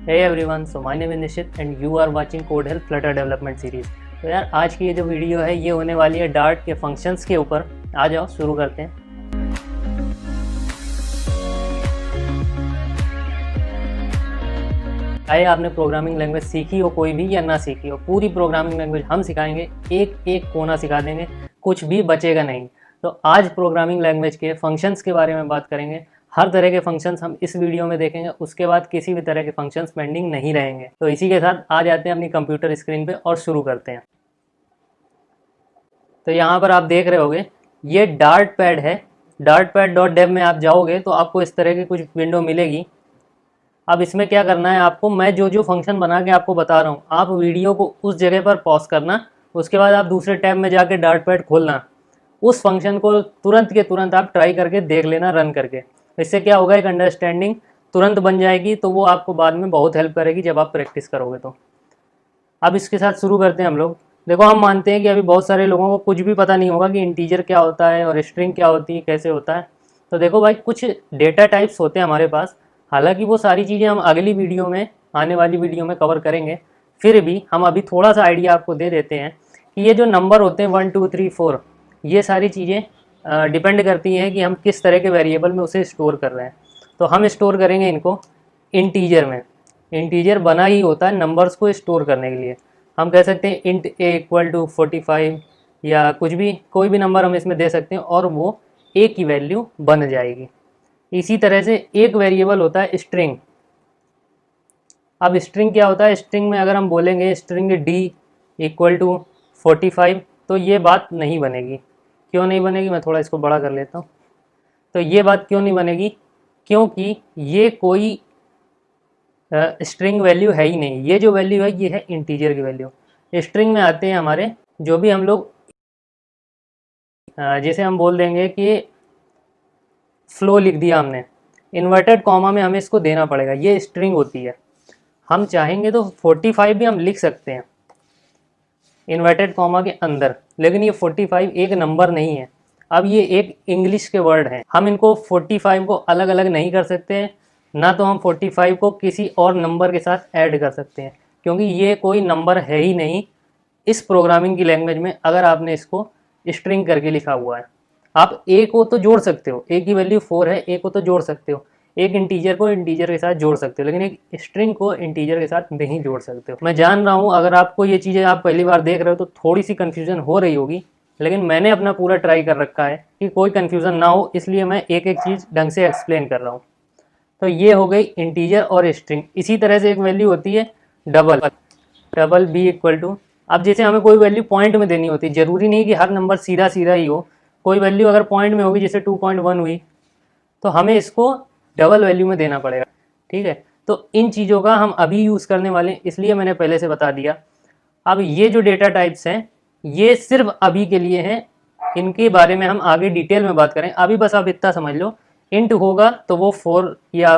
Hey everyone, so my name is Nishit and you are watching Code Help Flutter Development Series। तो यार आज की ये जो वीडियो है ये होने वाली है डार्ट के फंक्शंस के ऊपर। आ जाओ शुरू करते हैं। चाहे आपने प्रोग्रामिंग लैंग्वेज सीखी हो कोई भी या ना सीखी हो, पूरी प्रोग्रामिंग लैंग्वेज हम सिखाएंगे, एक एक कोना सिखा देंगे, कुछ भी बचेगा नहीं। तो आज प्रोग्रामिंग लैंग्वेज के फंक्शंस के बारे में बात करेंगे। हर तरह के फंक्शंस हम इस वीडियो में देखेंगे, उसके बाद किसी भी तरह के फंक्शंस पेंडिंग नहीं रहेंगे। तो इसी के साथ आ जाते हैं अपनी कंप्यूटर स्क्रीन पे और शुरू करते हैं। तो यहाँ पर आप देख रहे होगे ये डार्ट पैड है। डार्ट पैड डॉट डेव में आप जाओगे तो आपको इस तरह की कुछ विंडो मिलेगी। अब इसमें क्या करना है आपको, मैं जो जो फंक्शन बना के आपको बता रहा हूँ, आप वीडियो को उस जगह पर पॉज करना, उसके बाद आप दूसरे टैब में जाके डार्ट पैड खोलना, उस फंक्शन को तुरंत के तुरंत आप ट्राई करके देख लेना रन करके। इससे क्या होगा, एक अंडरस्टैंडिंग तुरंत बन जाएगी, तो वो आपको बाद में बहुत हेल्प करेगी जब आप प्रैक्टिस करोगे। तो अब इसके साथ शुरू करते हैं हम लोग। देखो, हम मानते हैं कि अभी बहुत सारे लोगों को कुछ भी पता नहीं होगा कि इंटीजर क्या होता है और स्ट्रिंग क्या होती है, कैसे होता है। तो देखो भाई, कुछ डेटा टाइप्स होते हैं हमारे पास, हालांकि वो सारी चीज़ें हम अगली वीडियो में, आने वाली वीडियो में कवर करेंगे। फिर भी हम अभी थोड़ा सा आइडिया आपको दे देते हैं कि ये जो नंबर होते हैं 1 2 3 4, ये सारी चीज़ें डिपेंड करती हैं कि हम किस तरह के वेरिएबल में उसे स्टोर कर रहे हैं। तो हम स्टोर करेंगे इनको इंटीजर में। इंटीजर बना ही होता है नंबर्स को स्टोर करने के लिए। हम कह सकते हैं इंट ए इक्वल टू 45 या कुछ भी, कोई भी नंबर हम इसमें दे सकते हैं और वो ए की वैल्यू बन जाएगी। इसी तरह से एक वेरिएबल होता है स्ट्रिंग। अब स्ट्रिंग क्या होता है, स्ट्रिंग में अगर हम बोलेंगे स्ट्रिंग डी इक्वल टू 45, तो ये बात नहीं बनेगी। क्यों नहीं बनेगी, मैं थोड़ा इसको बड़ा कर लेता हूँ। तो ये बात क्यों नहीं बनेगी, क्योंकि ये कोई स्ट्रिंग वैल्यू है ही नहीं। ये जो वैल्यू है ये है इंटीजर की वैल्यू। स्ट्रिंग में आते हैं हमारे जो भी हम लोग, जैसे हम बोल देंगे कि फ्लो लिख दिया हमने, इन्वर्टेड कॉमा में हमें इसको देना पड़ेगा, ये स्ट्रिंग होती है। हम चाहेंगे तो 45 भी हम लिख सकते हैं इन्वर्टेड कॉमा के अंदर, लेकिन ये 45 एक नंबर नहीं है। अब ये एक इंग्लिश के वर्ड हैं, हम इनको 45 को अलग अलग नहीं कर सकते हैं, ना तो हम 45 को किसी और नंबर के साथ ऐड कर सकते हैं, क्योंकि ये कोई नंबर है ही नहीं इस प्रोग्रामिंग की लैंग्वेज में। अगर आपने इसको स्ट्रिंग करके लिखा हुआ है, आप ए को तो जोड़ सकते हो, ए की वैल्यू 4 है, ए को तो जोड़ सकते हो, एक इंटीजर को इंटीजर के साथ जोड़ सकते हो, लेकिन एक स्ट्रिंग को इंटीजर के साथ नहीं जोड़ सकते हो। मैं जान रहा हूँ अगर आपको ये चीज़ें आप पहली बार देख रहे हो तो थोड़ी सी कन्फ्यूजन हो रही होगी, लेकिन मैंने अपना पूरा ट्राई कर रखा है कि कोई कन्फ्यूज़न ना हो, इसलिए मैं एक एक चीज़ ढंग से एक्सप्लेन कर रहा हूँ। तो ये हो गई इंटीजर और स्ट्रिंग। इसी तरह से एक वैल्यू होती है डबल बी इक्वल टू। अब जैसे हमें कोई वैल्यू पॉइंट में देनी होती है, ज़रूरी नहीं कि हर नंबर सीधा सीधा ही हो, कोई वैल्यू अगर पॉइंट में होगी, जैसे 2.1 हुई, तो हमें इसको डबल वैल्यू में देना पड़ेगा। ठीक है, तो इन चीज़ों का हम अभी यूज़ करने वाले हैं, इसलिए मैंने पहले से बता दिया। अब ये जो डेटा टाइप्स हैं ये सिर्फ अभी के लिए हैं, इनके बारे में हम आगे डिटेल में बात करें। अभी बस आप इतना समझ लो, इंट होगा तो वो 4 या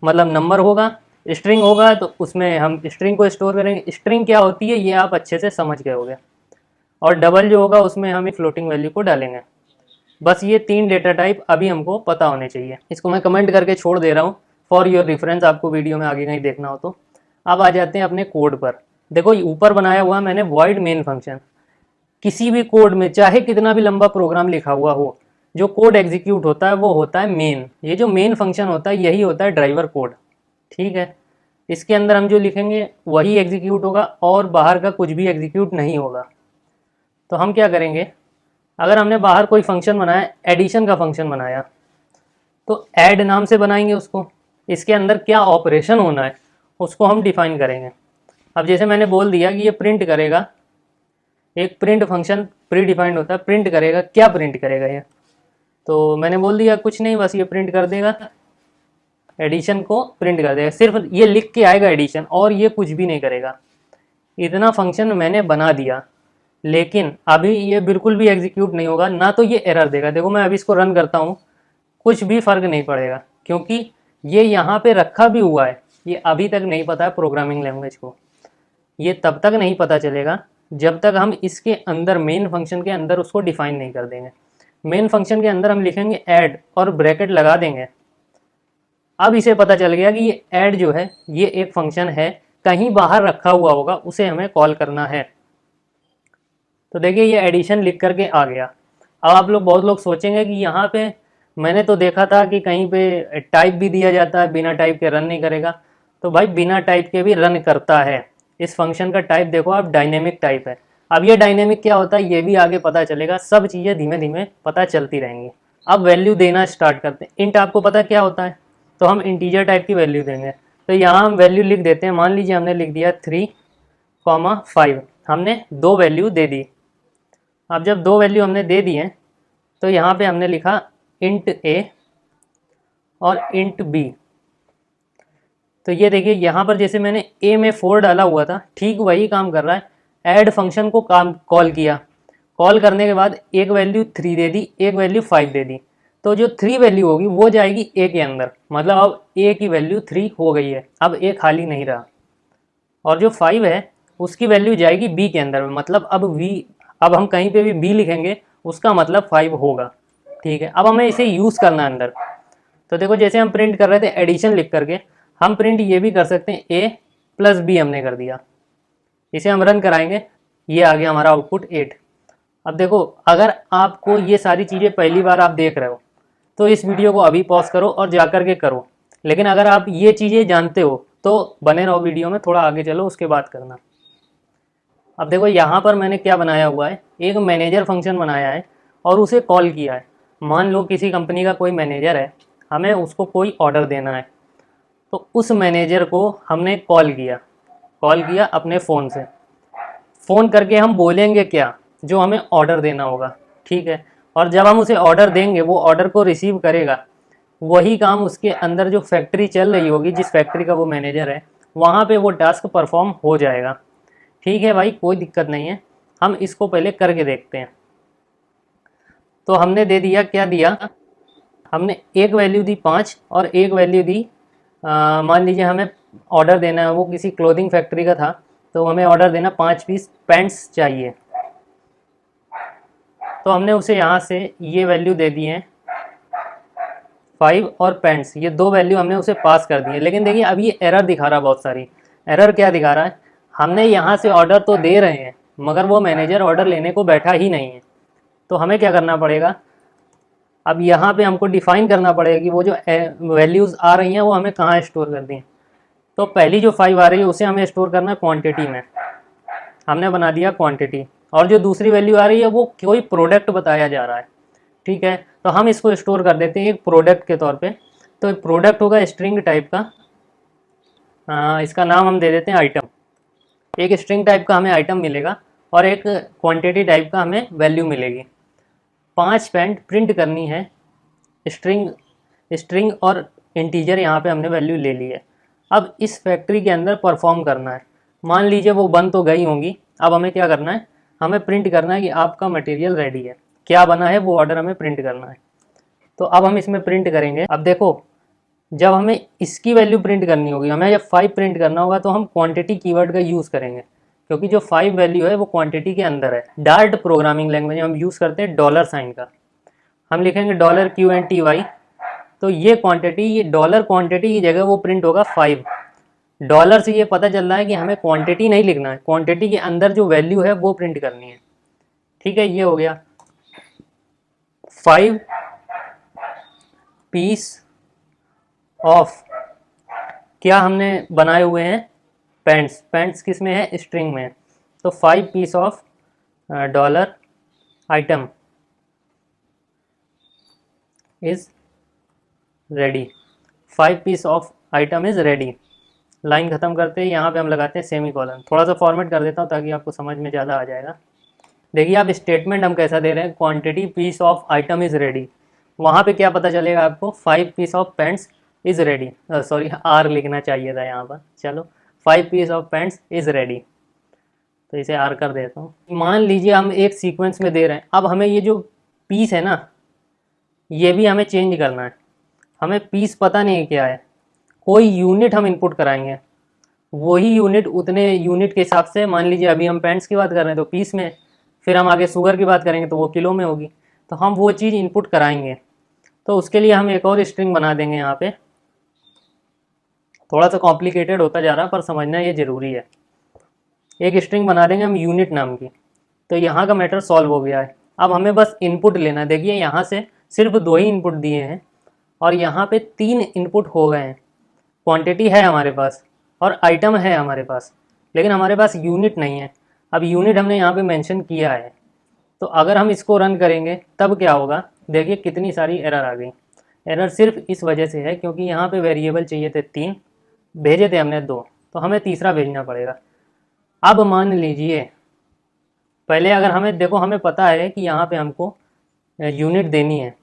मतलब नंबर होगा, स्ट्रिंग होगा तो उसमें हम स्ट्रिंग को स्टोर करेंगे। स्ट्रिंग क्या होती है ये आप अच्छे से समझ गए होगे, और डबल जो होगा उसमें हम फ्लोटिंग वैल्यू को डालेंगे। बस ये 3 डेटा टाइप अभी हमको पता होने चाहिए। इसको मैं कमेंट करके छोड़ दे रहा हूँ फॉर योर रेफरेंस, आपको वीडियो में आगे कहीं देखना हो तो। अब आ जाते हैं अपने कोड पर। देखो ऊपर बनाया हुआ मैंने वॉइड मेन फंक्शन। किसी भी कोड में चाहे कितना भी लंबा प्रोग्राम लिखा हुआ हो, जो कोड एग्जीक्यूट होता है वो होता है मेन। ये जो मेन फंक्शन होता है यही होता है ड्राइवर कोड। ठीक है, इसके अंदर हम जो लिखेंगे वही एग्जीक्यूट होगा और बाहर का कुछ भी एग्जीक्यूट नहीं होगा। तो हम क्या करेंगे, अगर हमने बाहर कोई फंक्शन बनाया, एडिशन का फंक्शन बनाया, तो ऐड नाम से बनाएंगे उसको। इसके अंदर क्या ऑपरेशन होना है उसको हम डिफाइन करेंगे। अब जैसे मैंने बोल दिया कि ये प्रिंट करेगा, एक प्रिंट फंक्शन प्री डिफाइंड होता है, प्रिंट करेगा। क्या प्रिंट करेगा ये, तो मैंने बोल दिया कुछ नहीं, बस ये प्रिंट कर देगा, एडिशन को प्रिंट कर देगा। सिर्फ ये लिख के आएगा एडिशन, और ये कुछ भी नहीं करेगा। इतना फंक्शन मैंने बना दिया, लेकिन अभी ये बिल्कुल भी एग्जीक्यूट नहीं होगा, ना तो ये एरर देगा। देखो मैं अभी इसको रन करता हूँ, कुछ भी फर्क नहीं पड़ेगा, क्योंकि ये यहाँ पे रखा भी हुआ है। ये अभी तक नहीं पता है प्रोग्रामिंग लैंग्वेज को, ये तब तक नहीं पता चलेगा जब तक हम इसके अंदर मेन फंक्शन के अंदर उसको डिफाइन नहीं कर देंगे। मेन फंक्शन के अंदर हम लिखेंगे ऐड और ब्रैकेट लगा देंगे, अब इसे पता चल गया कि ये ऐड जो है ये एक फंक्शन है, कहीं बाहर रखा हुआ होगा, उसे हमें कॉल करना है। तो देखिए ये एडिशन लिख करके आ गया। अब आप लोग बहुत लोग सोचेंगे कि यहाँ पे मैंने तो देखा था कि कहीं पे टाइप भी दिया जाता है, बिना टाइप के रन नहीं करेगा। तो भाई बिना टाइप के भी रन करता है। इस फंक्शन का टाइप देखो आप, डायनेमिक टाइप है। अब ये डायनेमिक क्या होता है ये भी आगे पता चलेगा, सब चीज़ें धीमे धीमे पता चलती रहेंगी। अब वैल्यू देना स्टार्ट करते हैं। इंट आपको पता क्या होता है, तो हम इंटीजर टाइप की वैल्यू देंगे। तो यहाँ हम वैल्यू लिख देते हैं, मान लीजिए हमने लिख दिया 3,5, हमने 2 वैल्यू दे दी। अब जब 2 वैल्यू हमने दे दी हैं तो यहाँ पे हमने लिखा इंट ए और इंट बी। तो ये देखिए यहाँ पर जैसे मैंने ए में 4 डाला हुआ था, ठीक वही काम कर रहा है। ऐड फंक्शन को काम कॉल किया, कॉल करने के बाद एक वैल्यू 3 दे दी, एक वैल्यू 5 दे दी। तो जो 3 वैल्यू होगी वो जाएगी ए के अंदर, मतलब अब ए की वैल्यू 3 हो गई है, अब ए खाली नहीं रहा। और जो 5 है उसकी वैल्यू जाएगी बी के अंदर, मतलब अब हम कहीं पे भी बी लिखेंगे उसका मतलब 5 होगा। ठीक है, अब हमें इसे यूज़ करना है अंदर। तो देखो जैसे हम प्रिंट कर रहे थे एडिशन लिख करके, हम प्रिंट ये भी कर सकते हैं, ए प्लस बी हमने कर दिया। इसे हम रन कराएंगे, ये आ गया हमारा आउटपुट 8। अब देखो अगर आपको ये सारी चीज़ें पहली बार आप देख रहे हो तो इस वीडियो को अभी पॉज करो और जा कर के करो। लेकिन अगर आप ये चीज़ें जानते हो तो बने रहो वीडियो में, थोड़ा आगे चलो उसके बाद करना। अब देखो यहाँ पर मैंने क्या बनाया हुआ है, एक मैनेजर फंक्शन बनाया है और उसे कॉल किया है। मान लो किसी कंपनी का कोई मैनेजर है, हमें उसको कोई ऑर्डर देना है, तो उस मैनेजर को हमने कॉल किया अपने फ़ोन से। फ़ोन करके हम बोलेंगे क्या, जो हमें ऑर्डर देना होगा। ठीक है, और जब हम उसे ऑर्डर देंगे वो ऑर्डर को रिसीव करेगा, वही काम उसके अंदर जो फैक्ट्री चल रही होगी, जिस फैक्ट्री का वो मैनेजर है, वहाँ पे वो टास्क परफॉर्म हो जाएगा। ठीक है भाई, कोई दिक्कत नहीं है, हम इसको पहले करके देखते हैं। तो हमने दे दिया, क्या दिया, हमने एक वैल्यू दी 5 और एक वैल्यू दी, मान लीजिए हमें ऑर्डर देना है, वो किसी क्लोथिंग फैक्ट्री का था, तो हमें ऑर्डर देना 5 पीस पैंट्स चाहिए। तो हमने उसे यहाँ से ये वैल्यू दे दी है 5 और पैंट्स, ये 2 वैल्यू हमने उसे पास कर दी है। लेकिन देखिए अब ये एरर दिखा रहा है बहुत सारी। एरर क्या दिखा रहा है, हमने यहाँ से ऑर्डर तो दे रहे हैं मगर वो मैनेजर ऑर्डर लेने को बैठा ही नहीं है। तो हमें क्या करना पड़ेगा, अब यहाँ पे हमको डिफाइन करना पड़ेगा कि वो जो वैल्यूज़ आ रही हैं वो हमें कहाँ स्टोर कर दी। तो पहली जो 5 आ रही है उसे हमें स्टोर करना है क्वांटिटी में, हमने बना दिया क्वांटिटी। और जो दूसरी वैल्यू आ रही है वो कोई प्रोडक्ट बताया जा रहा है। ठीक है, तो हम इसको स्टोर कर देते हैं एक प्रोडक्ट के तौर पे। तो प्रोडक्ट होगा स्ट्रिंग टाइप का, इसका नाम हम दे देते हैं आइटम। एक स्ट्रिंग टाइप का हमें आइटम मिलेगा और एक क्वांटिटी टाइप का हमें वैल्यू मिलेगी। 5 पैंट प्रिंट करनी है, स्ट्रिंग और इंटीजर यहाँ पे हमने वैल्यू ले ली है। अब इस फैक्ट्री के अंदर परफॉर्म करना है। मान लीजिए वो बन तो गई होंगी, अब हमें क्या करना है, हमें प्रिंट करना है कि आपका मटेरियल रेडी है, क्या बना है वो ऑर्डर हमें प्रिंट करना है। तो अब हम इसमें प्रिंट करेंगे। अब देखो जब हमें इसकी वैल्यू प्रिंट करनी होगी, हमें जब 5 प्रिंट करना होगा तो हम क्वांटिटी कीवर्ड का यूज़ करेंगे, क्योंकि जो 5 वैल्यू है वो क्वांटिटी के अंदर है। डार्ट प्रोग्रामिंग लैंग्वेज में हम यूज़ करते हैं डॉलर साइन का, हम लिखेंगे $QNTY। तो ये क्वांटिटी, ये डॉलर क्वांटिटी की जगह वो प्रिंट होगा 5। डॉलर से ये पता चल रहा है कि हमें क्वांटिटी नहीं लिखना है, क्वांटिटी के अंदर जो वैल्यू है वो प्रिंट करनी है। ठीक है, ये हो गया 5 पीस ऑफ, क्या हमने बनाए हुए हैं, पैंट्स। पैंट्स किस में है, स्ट्रिंग में। तो 5 piece of dollar item is ready, 5 piece of item is ready. Line ख़त्म करते हैं, यहाँ पे हम लगाते हैं सेमी कॉलन। थोड़ा सा फॉर्मेट कर देता हूँ ताकि आपको समझ में ज़्यादा आ जाएगा। देखिए आप स्टेटमेंट हम कैसा दे रहे हैं, quantity piece of item is ready. वहाँ पे क्या पता चलेगा आपको, 5 piece of pants is ready, sorry R लिखना चाहिए था यहाँ पर, चलो 5 piece of pants is ready, तो इसे आर कर देता हूँ। मान लीजिए हम एक सीक्वेंस में दे रहे हैं, अब हमें ये जो पीस है ना ये भी हमें चेंज करना है। हमें पीस पता नहीं है क्या है, कोई यूनिट हम इनपुट कराएंगे, वही यूनिट उतने यूनिट के हिसाब से, मान लीजिए अभी हम पैंट्स की बात कर रहे हैं तो पीस में, फिर हम आगे शुगर की बात करेंगे तो वो किलो में होगी, तो हम वो चीज़ इनपुट कराएंगे। तो उसके लिए हम एक और स्ट्रिंग बना देंगे यहाँ पे, थोड़ा सा कॉम्प्लिकेटेड होता जा रहा है पर समझना ये ज़रूरी है। एक स्ट्रिंग बना देंगे हम यूनिट नाम की, तो यहाँ का मैटर सॉल्व हो गया है। अब हमें बस इनपुट लेना। देखिए यहाँ से सिर्फ 2 ही इनपुट दिए हैं और यहाँ पे 3 इनपुट हो गए हैं। क्वांटिटी है हमारे पास और आइटम है हमारे पास, लेकिन हमारे पास यूनिट नहीं है। अब यूनिट हमने यहाँ पे मेंशन किया है, तो अगर हम इसको रन करेंगे तब क्या होगा, देखिए कितनी सारी एरर आ गई। एरर सिर्फ इस वजह से है क्योंकि यहाँ पे वेरिएबल चाहिए थे 3, भेजे थे हमने 2, तो हमें तीसरा भेजना पड़ेगा। अब मान लीजिए पहले अगर हमें देखो, हमें पता है कि यहाँ पे हमको यूनिट देनी है,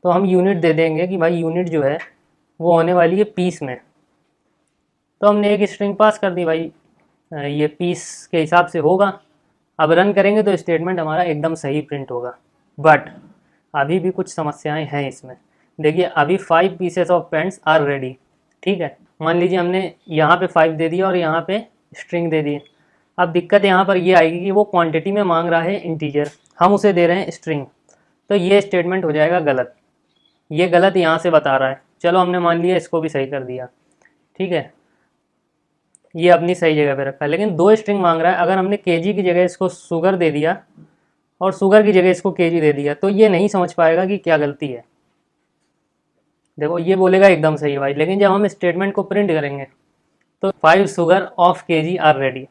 तो हम यूनिट दे देंगे कि भाई यूनिट जो है वो होने वाली है पीस में। तो हमने एक स्ट्रिंग पास कर दी भाई, ये पीस के हिसाब से होगा। अब रन करेंगे तो स्टेटमेंट हमारा एकदम सही प्रिंट होगा, बट अभी भी कुछ समस्याएं हैं इसमें। देखिए अभी 5 pieces of pants are ready, ठीक है। मान लीजिए हमने यहाँ पे 5 दे दिया और यहाँ पे स्ट्रिंग दे दी। अब दिक्कत यहाँ पर ये आएगी कि वो क्वांटिटी में मांग रहा है इंटीजर, हम उसे दे रहे हैं स्ट्रिंग, तो ये स्टेटमेंट हो जाएगा गलत। ये गलत यहाँ से बता रहा है। चलो हमने मान लिया, इसको भी सही कर दिया, ठीक है, ये अपनी सही जगह पे रखा है। लेकिन 2 स्ट्रिंग मांग रहा है। अगर हमने केजी की जगह इसको शुगर दे दिया और शुगर की जगह इसको केजी दे दिया, तो ये नहीं समझ पाएगा कि क्या गलती है। देखो ये बोलेगा एकदम सही है भाई, लेकिन जब हम स्टेटमेंट को प्रिंट करेंगे तो 5 sugar of KG are ready.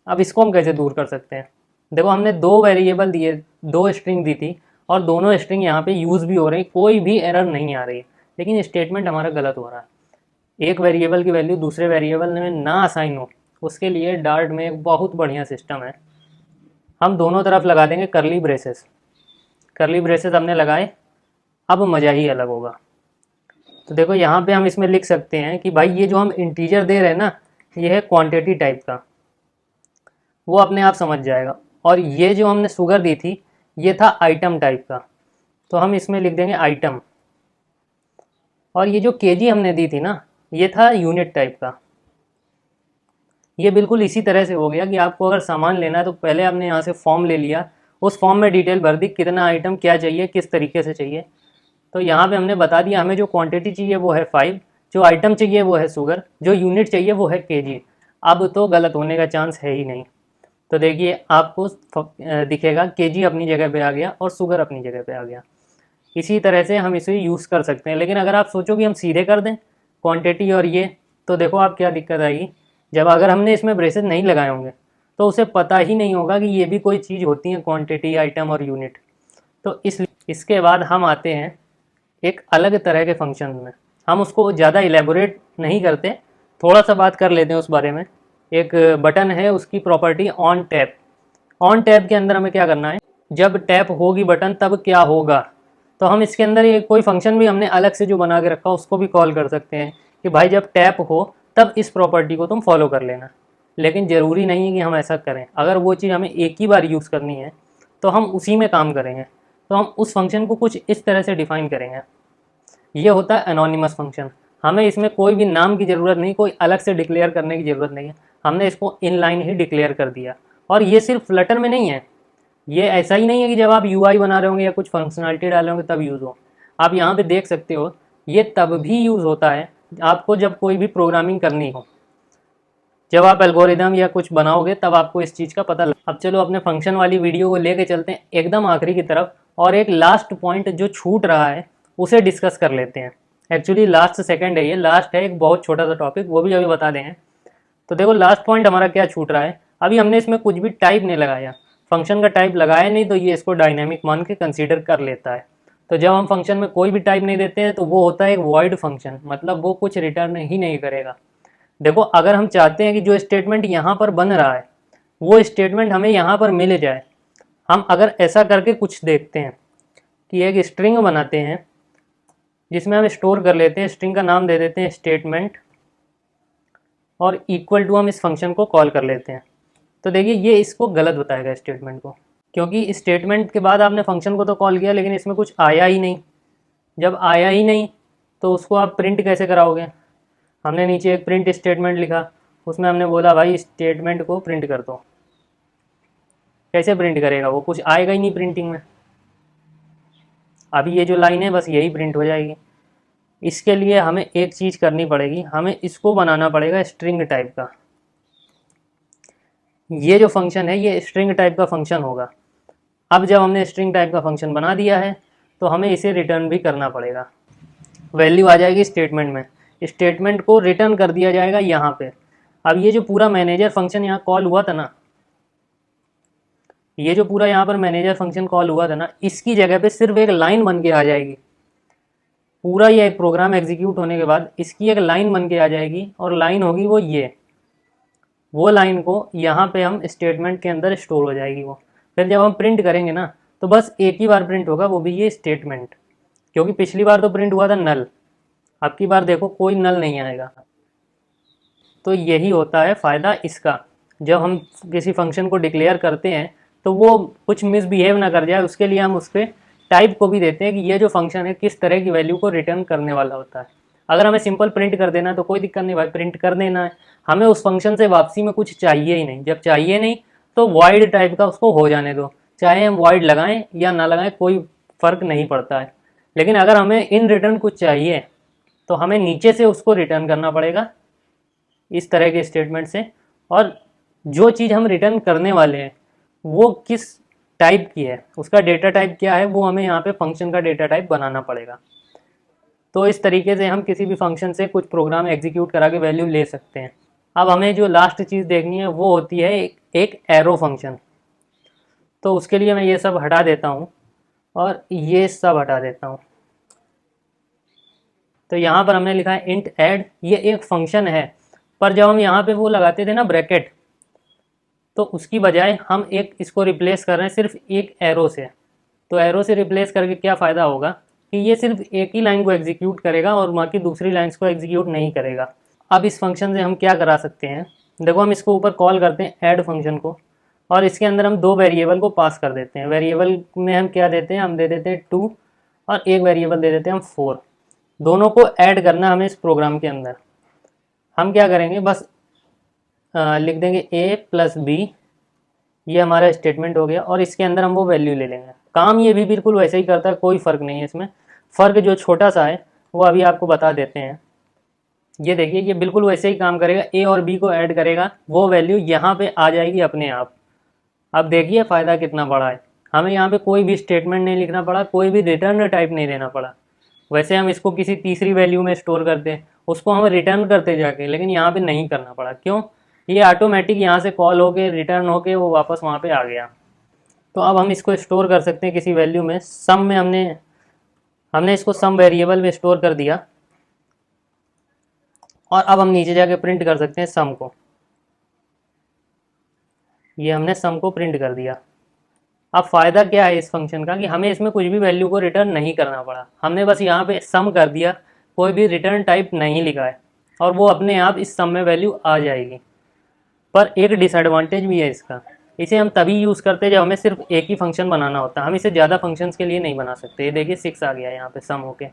अब इसको हम कैसे दूर कर सकते हैं। देखो हमने 2 वेरिएबल दिए, 2 स्ट्रिंग दी थी और दोनों स्ट्रिंग यहाँ पे यूज़ भी हो रही, कोई भी एरर नहीं आ रही है, लेकिन स्टेटमेंट हमारा गलत हो रहा है। एक वेरिएबल की वैल्यू दूसरे वेरिएबल में ना असाइन हो, उसके लिए डार्ट में एक बहुत बढ़िया सिस्टम है। हम दोनों तरफ लगा देंगे करली ब्रेसेस। करली ब्रेसेस हमने लगाए, अब मज़ा ही अलग होगा। तो देखो यहाँ पे हम इसमें लिख सकते हैं कि भाई ये जो हम इंटीजर दे रहे हैं ना, ये है क्वांटिटी टाइप का, वो अपने आप समझ जाएगा। और ये जो हमने शुगर दी थी ये था आइटम टाइप का, तो हम इसमें लिख देंगे आइटम। और ये जो केजी हमने दी थी ना, ये था यूनिट टाइप का। ये बिल्कुल इसी तरह से हो गया कि आपको अगर सामान लेना है तो पहले आपने यहाँ से फॉर्म ले लिया, उस फॉर्म में डिटेल भर दी, कितना आइटम क्या चाहिए, किस तरीके से चाहिए। तो यहाँ पे हमने बता दिया हमें जो क्वांटिटी चाहिए वो है 5, जो आइटम चाहिए वो है शुगर, जो यूनिट चाहिए वो है केजी। अब तो गलत होने का चांस है ही नहीं। तो देखिए आपको दिखेगा केजी अपनी जगह पे आ गया और शुगर अपनी जगह पे आ गया। इसी तरह से हम इसे यूज़ कर सकते हैं। लेकिन अगर आप सोचो कि हम सीधे कर दें क्वांटिटी और ये, तो देखो आप क्या दिक्कत आएगी। जब अगर हमने इसमें ब्रेसेस नहीं लगाए होंगे तो उसे पता ही नहीं होगा कि ये भी कोई चीज़ होती है, क्वांटिटी, आइटम और यूनिट। तो इसके बाद हम आते हैं एक अलग तरह के फंक्शन में। हम उसको ज़्यादा इलेबोरेट नहीं करते, थोड़ा सा बात कर लेते हैं उस बारे में। एक बटन है, उसकी property on tap. On tap के अंदर हमें क्या करना है, जब टैप होगी बटन तब क्या होगा। तो हम इसके अंदर ये कोई फंक्शन भी हमने अलग से जो बना के रखा उसको भी कॉल कर सकते हैं कि भाई जब टैप हो तब इस प्रॉपर्टी को तुम फॉलो कर लेना। लेकिन ज़रूरी नहीं है कि हम ऐसा करें। अगर वो चीज़ हमें एक ही बार यूज़ करनी है तो हम उसी में काम करेंगे। तो हम उस फंक्शन को कुछ इस तरह से डिफ़ाइन करेंगे। ये होता है एनोनिमस फंक्शन। हमें इसमें कोई भी नाम की ज़रूरत नहीं, कोई अलग से डिक्लेयर करने की ज़रूरत नहीं है। हमने इसको इनलाइन ही डिक्लेयर कर दिया। और ये सिर्फ फ्लटर में नहीं है, ये ऐसा ही नहीं है कि जब आप यूआई बना रहे होंगे या कुछ फंक्शनलिटी डाल रहे होंगे तब यूज़ हो। आप यहाँ पे देख सकते हो ये तब भी यूज़ होता है आपको जब कोई भी प्रोग्रामिंग करनी हो। जब आप एल्गोरिदम या कुछ बनाओगे तब आपको इस चीज़ का पता लगा। अब चलो अपने फंक्शन वाली वीडियो को लेके चलते हैं एकदम आखिरी की तरफ, और एक लास्ट पॉइंट जो छूट रहा है उसे डिस्कस कर लेते हैं। एक्चुअली लास्ट सेकंड है, ये लास्ट है, एक बहुत छोटा सा टॉपिक, वो भी अभी बता दें। तो देखो लास्ट पॉइंट हमारा क्या छूट रहा है। अभी हमने इसमें कुछ भी टाइप नहीं लगाया, फंक्शन का टाइप लगाया नहीं, तो ये इसको डायनेमिक मान के कंसीडर कर लेता है। तो जब हम फंक्शन में कोई भी टाइप नहीं देते हैं तो वो होता है एक वॉइड फंक्शन, मतलब वो कुछ रिटर्न ही नहीं करेगा। देखो अगर हम चाहते हैं कि जो स्टेटमेंट यहाँ पर बन रहा है वो स्टेटमेंट हमें यहाँ पर मिल जाए, हम अगर ऐसा करके कुछ देखते हैं कि एक स्ट्रिंग बनाते हैं जिसमें हम स्टोर कर लेते हैं, स्ट्रिंग का नाम दे देते हैं स्टेटमेंट, और इक्वल टू हम इस फंक्शन को कॉल कर लेते हैं। तो देखिए ये इसको गलत बताएगा स्टेटमेंट को, क्योंकि स्टेटमेंट के बाद आपने फंक्शन को तो कॉल किया लेकिन इसमें कुछ आया ही नहीं। जब आया ही नहीं तो उसको आप प्रिंट कैसे कराओगे। हमने नीचे एक प्रिंट स्टेटमेंट लिखा, उसमें हमने बोला भाई स्टेटमेंट को प्रिंट कर दो। कैसे प्रिंट करेगा वो, कुछ आएगा ही नहीं प्रिंटिंग में। अभी ये जो लाइन है बस यही प्रिंट हो जाएगी। इसके लिए हमें एक चीज़ करनी पड़ेगी, हमें इसको बनाना पड़ेगा स्ट्रिंग टाइप का। ये जो फंक्शन है ये स्ट्रिंग टाइप का फंक्शन होगा। अब जब हमने स्ट्रिंग टाइप का फंक्शन बना दिया है तो हमें इसे रिटर्न भी करना पड़ेगा। वैल्यू आ जाएगी स्टेटमेंट में, स्टेटमेंट को रिटर्न कर दिया जाएगा यहाँ पे। अब ये जो पूरा मैनेजर फंक्शन यहाँ कॉल हुआ था ना, ये जो पूरा यहाँ पर मैनेजर फंक्शन कॉल हुआ था ना, इसकी जगह पे सिर्फ एक लाइन बन के आ जाएगी। पूरा ये प्रोग्राम एग्जीक्यूट होने के बाद इसकी एक लाइन बन के आ जाएगी, और लाइन होगी वो लाइन को यहाँ पे हम स्टेटमेंट के अंदर स्टोर हो जाएगी वो। फिर जब हम प्रिंट करेंगे ना तो बस एक ही बार प्रिंट होगा, वो भी ये स्टेटमेंट, क्योंकि पिछली बार तो प्रिंट हुआ था नल, अब की बार देखो कोई नल नहीं आएगा। तो यही होता है फ़ायदा इसका, जब हम किसी फंक्शन को डिक्लेयर करते हैं तो वो कुछ मिसबिहेव ना कर जाए, उसके लिए हम उस पर टाइप को भी देते हैं कि ये जो फंक्शन है किस तरह की वैल्यू को रिटर्न करने वाला होता है। अगर हमें सिंपल प्रिंट कर देना है तो कोई दिक्कत नहीं भाई, प्रिंट कर देना है, हमें उस फंक्शन से वापसी में कुछ चाहिए ही नहीं। जब चाहिए नहीं तो वॉइड टाइप का उसको हो जाने दो, चाहे हम वॉइड लगाएं या ना लगाएं कोई फ़र्क नहीं पड़ता है। लेकिन अगर हमें इन रिटर्न कुछ चाहिए तो हमें नीचे से उसको रिटर्न करना पड़ेगा इस तरह के स्टेटमेंट से, और जो चीज़ हम रिटर्न करने वाले हैं वो किस टाइप की है, उसका डेटा टाइप क्या है, वो हमें यहाँ पे फंक्शन का डेटा टाइप बनाना पड़ेगा। तो इस तरीके से हम किसी भी फंक्शन से कुछ प्रोग्राम एग्जीक्यूट करा के वैल्यू ले सकते हैं। अब हमें जो लास्ट चीज़ देखनी है वो होती है एक एरो फंक्शन। तो उसके लिए मैं ये सब हटा देता हूँ और ये सब हटा देता हूँ। तो यहाँ पर हमने लिखा है इंट ऐड, ये एक फंक्शन है, पर जब हम यहाँ पे वो लगाते थे ना ब्रैकेट, तो उसकी बजाय हम एक इसको रिप्लेस कर रहे हैं सिर्फ एक एरो से। तो एरो से रिप्लेस करके क्या फ़ायदा होगा कि ये सिर्फ एक ही लाइन को एग्जीक्यूट करेगा और बाकी दूसरी लाइन्स को एग्जीक्यूट नहीं करेगा। अब इस फंक्शन से हम क्या करा सकते हैं, देखो हम इसको ऊपर कॉल करते हैं ऐड फंक्शन को, और इसके अंदर हम दो वेरिएबल को पास कर देते हैं। वेरिएबल में हम क्या देते हैं, हम दे देते हैं 2 और एक वेरिएबल दे देते हैं हम 4। दोनों को ऐड करना हमें इस प्रोग्राम के अंदर। हम क्या करेंगे, बस लिख देंगे a+b, ये हमारा स्टेटमेंट हो गया, और इसके अंदर हम वो वैल्यू ले लेंगे। काम ये भी बिल्कुल वैसे ही करता है, कोई फ़र्क नहीं है इसमें। फ़र्क जो छोटा सा है वो अभी आपको बता देते हैं। ये देखिए ये बिल्कुल वैसे ही काम करेगा, a और b को ऐड करेगा, वो वैल्यू यहाँ पे आ जाएगी अपने आप। अब देखिए फ़ायदा कितना बड़ा है, हमें यहाँ पे कोई भी स्टेटमेंट नहीं लिखना पड़ा, कोई भी रिटर्न टाइप नहीं देना पड़ा। वैसे हम इसको किसी तीसरी वैल्यू में स्टोर करते, उसको हम रिटर्न करते जाके, लेकिन यहाँ पे नहीं करना पड़ा। क्यों, ये ऑटोमेटिक यहाँ से कॉल होके रिटर्न होके वो वापस वहाँ पे आ गया। तो अब हम इसको स्टोर कर सकते हैं किसी वैल्यू में। सम में हमने इसको सम वेरिएबल में स्टोर कर दिया, और अब हम नीचे जाके प्रिंट कर सकते हैं सम को। ये हमने सम को प्रिंट कर दिया। अब फ़ायदा क्या है इस फंक्शन का कि हमें इसमें कुछ भी वैल्यू को रिटर्न नहीं करना पड़ा, हमने बस यहाँ पे सम कर दिया, कोई भी रिटर्न टाइप नहीं लिखा है, और वो अपने आप इस सम में वैल्यू आ जाएगी। पर एक डिसएडवांटेज भी है इसका, इसे हम तभी यूज़ करते हैं जब हमें सिर्फ एक ही फंक्शन बनाना होता है। हम इसे ज़्यादा फंक्शंस के लिए नहीं बना सकते। ये देखिए 6 आ गया यहाँ पे सम होके,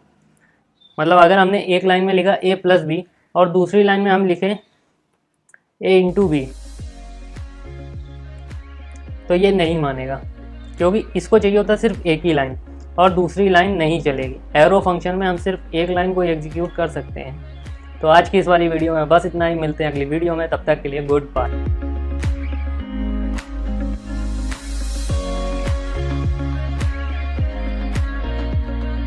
मतलब अगर हमने एक लाइन में लिखा a+b और दूसरी लाइन में हम लिखे a×b, तो ये नहीं मानेगा, क्योंकि इसको चाहिए होता सिर्फ एक ही लाइन और दूसरी लाइन नहीं चलेगी। एरो फंक्शन में हम सिर्फ एक लाइन को एग्जीक्यूट कर सकते हैं। तो आज की इस वाली वीडियो में बस इतना ही, मिलते हैं अगली वीडियो में, तब तक के लिए गुड बाय।